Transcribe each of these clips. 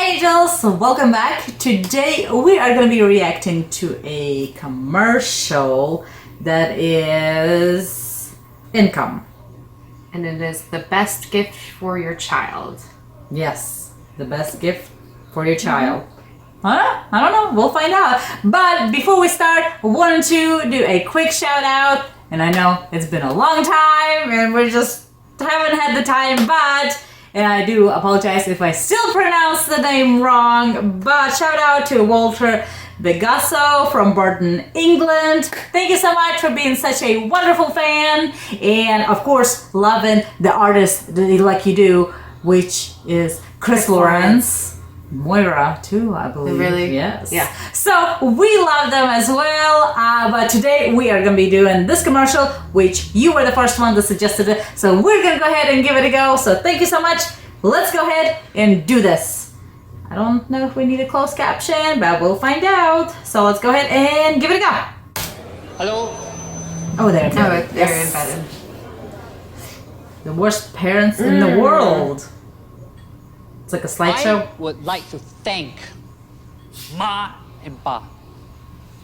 Hi Angels, welcome back. Today we are going to be reacting to a commercial that is income. And it is the best gift for your child. Yes, the best gift for your child. Huh? I don't know. We'll find out. But before we start, wanted to do a quick shout out. And I know it's been a long time and we just haven't had the time, but... And I do apologize if I still pronounce the name wrong, but shout out to Walter Begasso from Burton, England. Thank you so much for being such a wonderful fan. And of course, loving the artist like you do, which is Chris Lawrence. Moira too, I believe. Really? Yes. Yeah. So we love them as well. But today we are going to be doing this commercial, which you were the first one that suggested it. So we're going to go ahead and give it a go. So thank you so much. Let's go ahead and do this. I don't know if we need a closed caption, but we'll find out. So let's go ahead and give it a go. Hello? Oh, there. They're embedded. The worst parents in the world. It's like a slideshow. I would like to thank Ma and Pa.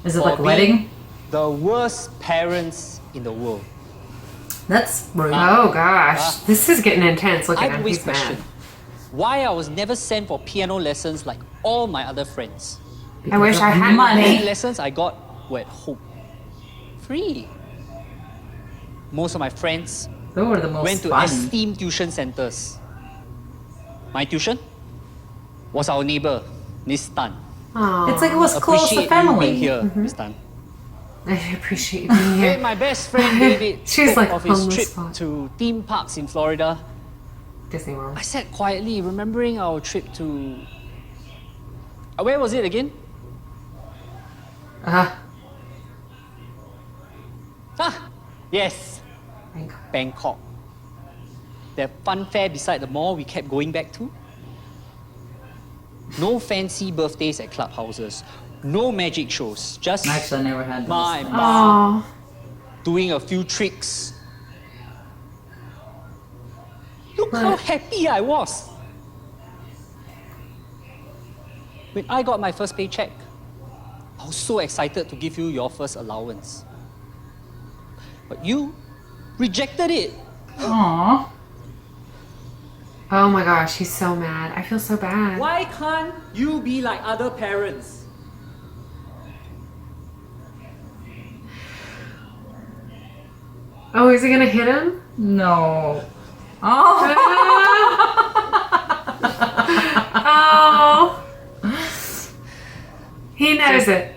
Is it for like a wedding? the worst parents in the world. That's rude. Oh gosh, this is getting intense. Look I at him, always he's question mad. why I was never sent for piano lessons like all my other friends. I wish I had money. Any lessons I got were at home. Free. Most of my friends Those were the most went to fun. esteemed tuition centers. My tuition was our neighbor, Miss Tan. Oh, It's like it was close to Appreciate you family. being here, Miss Tan. I appreciate you being Hey, here. my best friend David She's spoke like of his on the trip spot. to theme parks in Florida. Disney World. I sat quietly, remembering our trip to... where was it again? Ah, Yes, Bangkok. That fun fair beside the mall we kept going back to. No fancy birthdays at clubhouses. No magic shows. Just Actually, I never had Ma those. and Pa oh, doing a few tricks. Look how happy I was. When I got my first paycheck, I was so excited to give you your first allowance. But you rejected it. Aww. oh my gosh, he's so mad. I feel so bad. Why can't you be like other parents? Oh, is he gonna hit him? No. Oh. Oh, he knows it.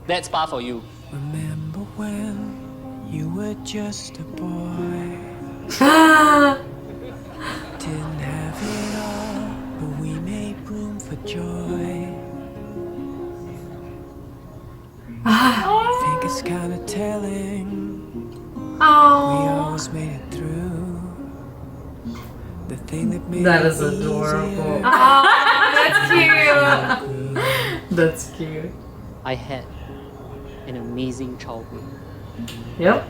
That's par for you. Remember when you were just a boy? Ah, Didn't have it all, but we made room for joy. I think it's kind of telling. We oh, always made it through. The thing that made That it is adorable. easier. that's cute. That's cute. I had an amazing childhood. Yep.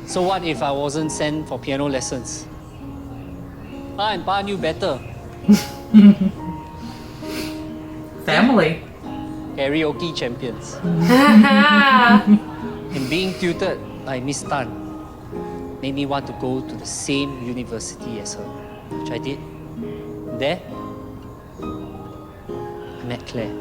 So what if I wasn't sent for piano lessons? Ma and Pa knew better. Family. Karaoke champions. And being tutored by Miss Tan made me want to go to the same university as her, which I did. There, I met Claire.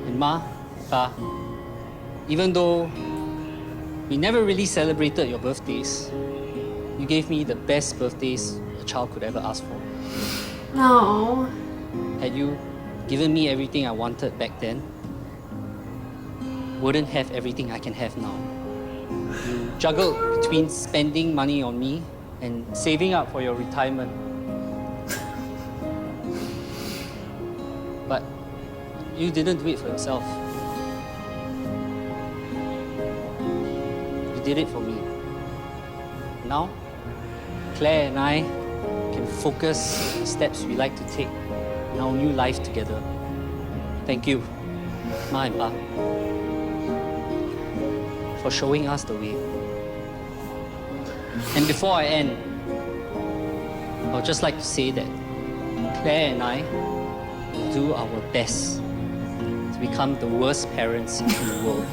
And Ma, Pa, even though we never really celebrated your birthdays, you gave me the best birthdays a child could ever ask for. No. Had you given me everything I wanted back then, wouldn't have everything I can have now. You juggled between spending money on me and saving up for your retirement. But you didn't do it for yourself. You did it for me. Now, Claire and I can focus on the steps we like to take in our new life together. Thank you, Ma and Pa. for showing us the way. And before I end, I would just like to say that Claire and I will do our best to become the worst parents in the world.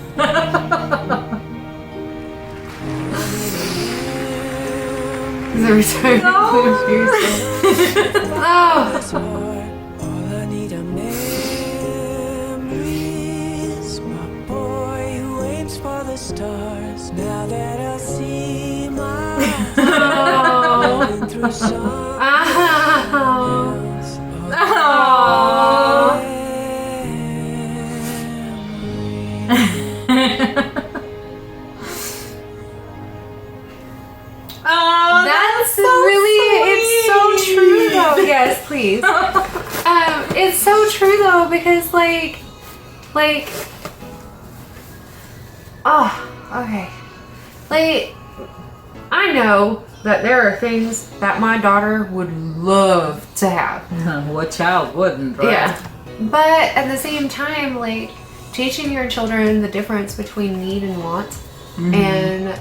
The return of Oh. All I need are memories. My boy who aims for the stars. Now that I see my Oh. through some Oh, That's so really, it's so sweet. true though. Yes, please. It's so true though because oh, okay. Like, I know that there are things that my daughter would love to have. What child wouldn't, right? Yeah. But at the same time, like, teaching your children the difference between need and want and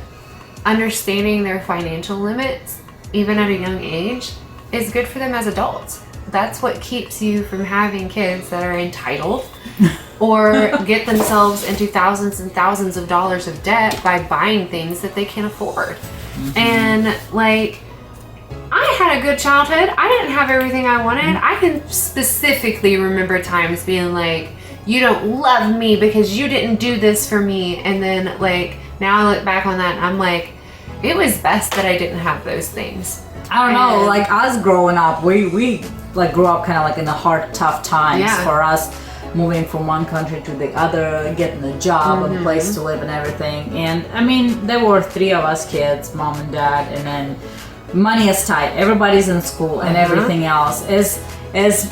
understanding their financial limits, even at a young age, is good for them as adults. That's what keeps you from having kids that are entitled or get themselves into thousands and thousands of dollars of debt by buying things that they can't afford. And like, I had a good childhood. I didn't have everything I wanted. I can specifically remember times being like, you don't love me because you didn't do this for me. And then like, now I look back on that and I'm like, it was best that I didn't have those things. I don't know, like us growing up, we like grew up kind of like in the hard, tough times for us, moving from one country to the other, getting a job, a place to live and everything. And I mean, there were 3 of us kids, mom and dad, and then money is tight. Everybody's in school and everything else is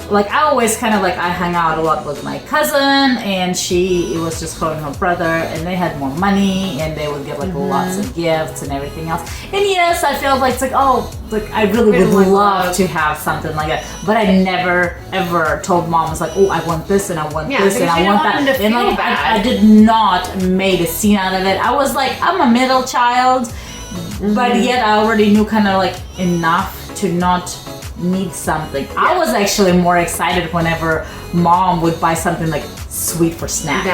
like, I always kind of like, I hung out a lot with my cousin and it was just her and her brother, and they had more money and they would get like lots of gifts and everything else. And yes, I felt like it's like, oh, like I really would love to have something like that, but I never ever told mom, I was like, oh, I want this and I want this and I want that, and like I did not made a scene out of it. I was like, I'm a middle child, but yet I already knew kind of like enough to not need something. I was actually more excited whenever mom would buy something like sweet for snacks.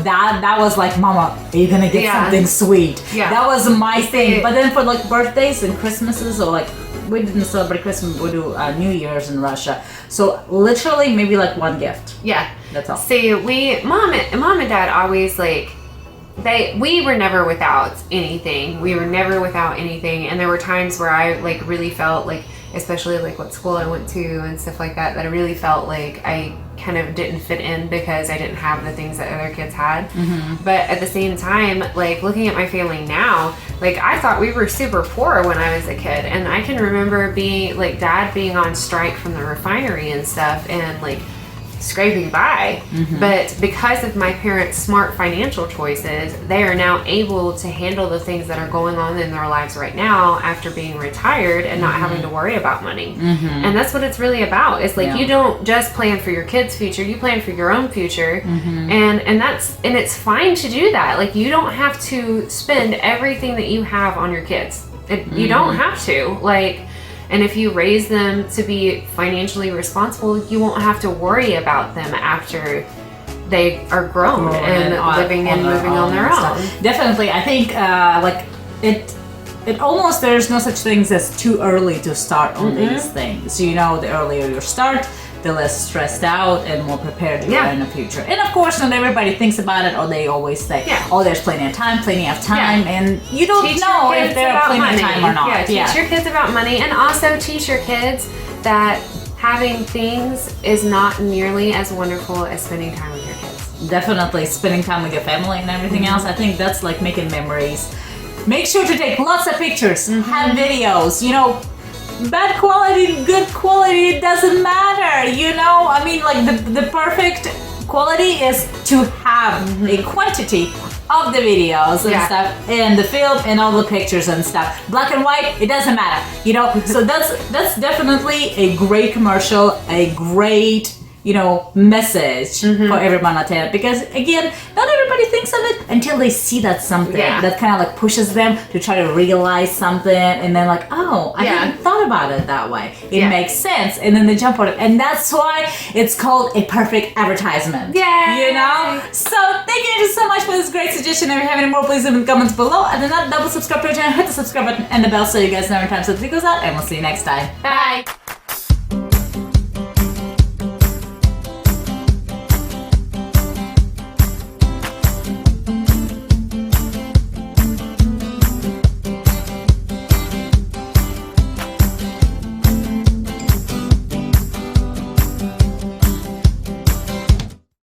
That was like, mama, are you gonna get something sweet? That was my thing. But then for like birthdays and Christmases, or like, we didn't celebrate Christmas, we do New Year's in Russia, so literally maybe like one gift. That's all. See, mom and dad always like, we were never without anything. And there were times where I like really felt like, especially like what school I went to and stuff like that, that I really felt like I kind of didn't fit in because I didn't have the things that other kids had. But at the same time, like looking at my family now, like I thought we were super poor when I was a kid, and I can remember being like dad being on strike from the refinery and stuff and like scraping by. But because of my parents' smart financial choices, they are now able to handle the things that are going on in their lives right now after being retired and not having to worry about money. And that's what it's really about. It's like, you don't just plan for your kids' future, you plan for your own future. And it's fine to do that. Like, you don't have to spend everything that you have on your kids. You don't have to. Like, and if you raise them to be financially responsible, you won't have to worry about them after they are grown and living and moving on their own. Definitely, I think like it almost, there's no such things as too early to start on these things. You know, the earlier you start, the less stressed out and more prepared you are in the future. And of course, not everybody thinks about it, or they always say, oh, there's plenty of time, and you don't know if there's plenty of time or not. Teach your kids about money, and also teach your kids that having things is not nearly as wonderful as spending time with your kids. Definitely spending time with your family and everything else. I think that's like making memories. Make sure to take lots of pictures, have videos, you know. Bad quality, good quality, it doesn't matter, you know? I mean, like, the perfect quality is to have a quantity of the videos and stuff, and the film and all the pictures and stuff. Black and white, it doesn't matter, you know? So that's definitely a great commercial, a great message for everyone out there, because again, not everybody thinks of it until they see that something that kind of like pushes them to try to realize something, and then like, oh, I hadn't thought about it that way. It makes sense, and then they jump on it, and that's why it's called a perfect advertisement. So thank you so much for this great suggestion. If you have any more, please leave in the comments below, and then double subscribe to our channel, hit the subscribe button and the bell so you guys know every time something goes out, and we'll see you next time. Bye.